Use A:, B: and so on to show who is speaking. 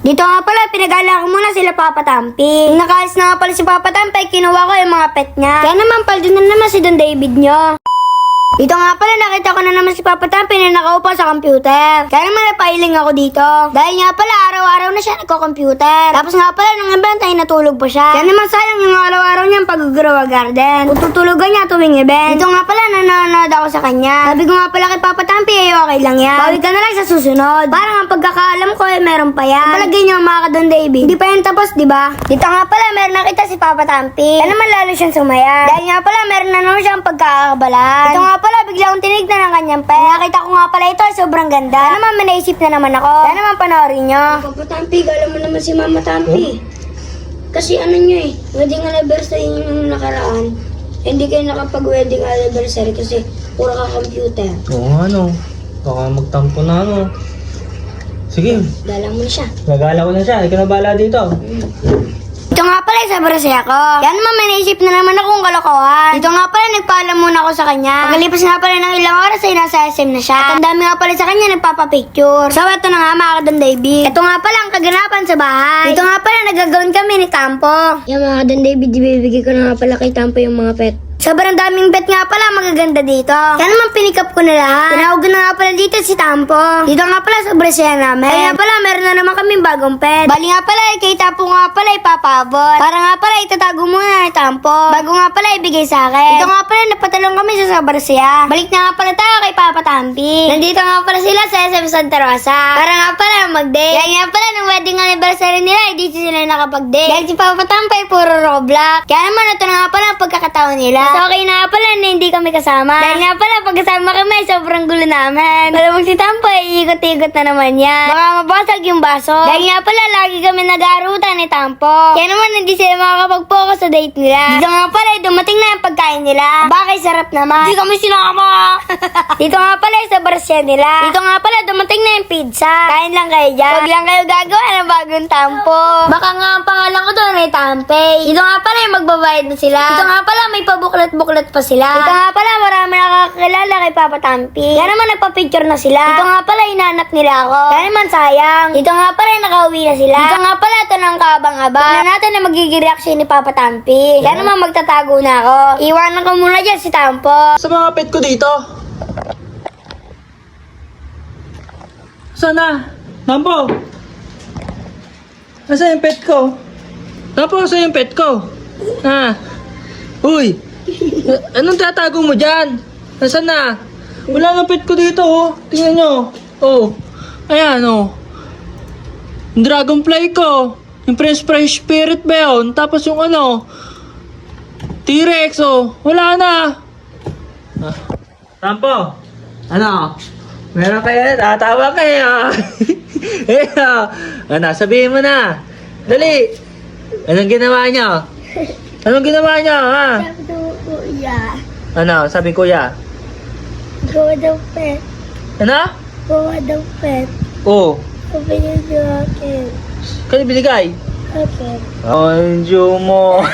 A: Dito nga pala, pinag-ala ko muna sila Papa Tampi. Nung nakaalis na nga pala si Papa Tampi, kinuha ko yung mga pet niya. Kaya naman, paldo na naman si Don David niyo. Dito nga pala, nakita ko na naman si Papa Tampi na nakaupo sa computer. Kaya naman napailing ako dito. Dahil nga pala, araw-araw na siya nagko-computer. Tapos nga pala, nung event ay natulog pa siya. Kaya naman sayang yung araw-araw niyang pag-grow garden. Kung tutulugan niya tuwing event. Dito nga pala, nanonood ako sa kanya. Sabi ko nga pala kay Papa Tampi, ay okay lang yan. Bawi ka na lang sa susunod. Parang ang pagkakaalam ko ay meron pa yan. Palagay niyo mga ka-Don David. Hindi pa yan tapos, di ba? Dito nga pala, meron nakita si Papa Tampi. Kaya naman lalo siyang sumaya. Dahil nga pala, meron na naman siyang pagkakabalan. Dito nga pala, bigla akong tinignan ng kanyang pet. Nakita ko nga pala ito, sobrang ganda. Kaya naman, may naisip na naman ako. Kaya naman, panoorin nyo.
B: Papa Tampi, alam mo naman si Mama Tampi. Kasi ano nyo wedding anniversary nyo nung nakaraan. Hindi kayo nakapag-wedding anniversary kasi puro ka computer.
C: Oo nga, no. Baka magtampo na, no. Sige,
B: Dala mo na siya.
C: nagala ko na siya. Ikaw na bahala dito.
A: Ito nga pala, sobrang saya ko. Kaya naman, may naisip na naman akong kalokohan. Dito nga pala, nagpaalam muna ako sa kanya. Pagkalipas nga pala ng ilang oras ay nasa SM na siya. At ang dami nga pala sa kanya nagpapapicture. So, ito na nga mga ka-Don David. Ito nga pala ang kaganapan sa bahay. Dito nga pala, nagagawin kami ni Tampo.
B: Yung mga Don David, ibibigay ko na nga pala kay Tampo yung mga pet.
A: Sobrang daming bet nga pala, magaganda dito. Kaya naman pinikap ko na lahat. Tinawag na nga pala dito si Tampo. Dito nga pala, sobrang saya namin. Kaya nga pala, meron na naman kaming bagong pet. Bali nga pala, kay Tampo nga pala ipapabot. Para nga pala, itatago muna ni Tampo. Bago nga pala, ibigay sa akin. Dito nga pala, napatalong kami sa sobrang saya. Balik na nga pala tayo kay Papa Tampi. Nandito nga pala sila sa SM Santa Rosa. Para nga pala, mag-date. Kaya nga pala, nung wedding anniversary nila, dito sila nakapag-date. Dahil si Papa Tampi, puro Roblox. Kaya naman, ito na nga pala ang pagkakataon nila. So, okay na nga pala na hindi kami kasama. Dahil nga pala, pagkasama kami, sobrang gulo namin. Malamang si Tampo, iikot-ikot na naman yan. Baka mabasag yung baso. Dahil nga pala, lagi kami nag-aarutan ni Tampo. Kaya naman, hindi sila makakapag-focus sa date nila. Dito nga pala, dumating na yung pagkain nila. Bakit sarap naman. Hindi kami sinama. Dito nga pala, sa barsya nila. Dito nga pala, dumating na yung pizza. Kain lang kayo dyan. Huwag lang kayo gagawa ng bagong Tampo. Baka nga ang pangalan ko doon ay Tampay. Dito nga pala, magbabayad na sila. Dito nga pala, may pabuklat-buklat pa sila. Dito nga pala, marami nakakakilala kay Papa Tampi. Kaya naman, nagpa-picture na sila. Dito nga pala, inanap nila ako. Kaya naman, sayang. Dito nga pala, nakauwi na sila. Dito nga pala, ito ng kaabang-abang. Tignan natin na magiging reaction ni Papa Tampi. Kaya naman, magtatago na ako. Iwanan ko muna dyan si Tampo.
C: Sa mga pet ko dito. Sana? Tampo? Nasaan yung pet ko? Tampo, saan yung pet ko? Ha? Uy! Anong tatago mo dyan? Nasaan na? Wala nga pet ko dito, oh. Tingnan nyo. Oh. Ayan, oh. Yung dragonfly ko. Yung Prince Spirit ba yun? Tapos yung ano, T-Rex, oh. Wala na. Ah. Tampo. Ano? Meron kayo? Tatawa kayo. Ano, sabihin mo na. Dali. Anong ginawa nyo? Anong ginawa nyo, ha?
B: Sabi ko, kuya.
C: Ano? Sabi kuya.
B: Gawa daw pet.
C: Ano?
B: Gawa daw pet.
C: Oo.
B: Sabi niya sa akin.
C: Kaya binigay?
B: Okay.
C: Anjo mo.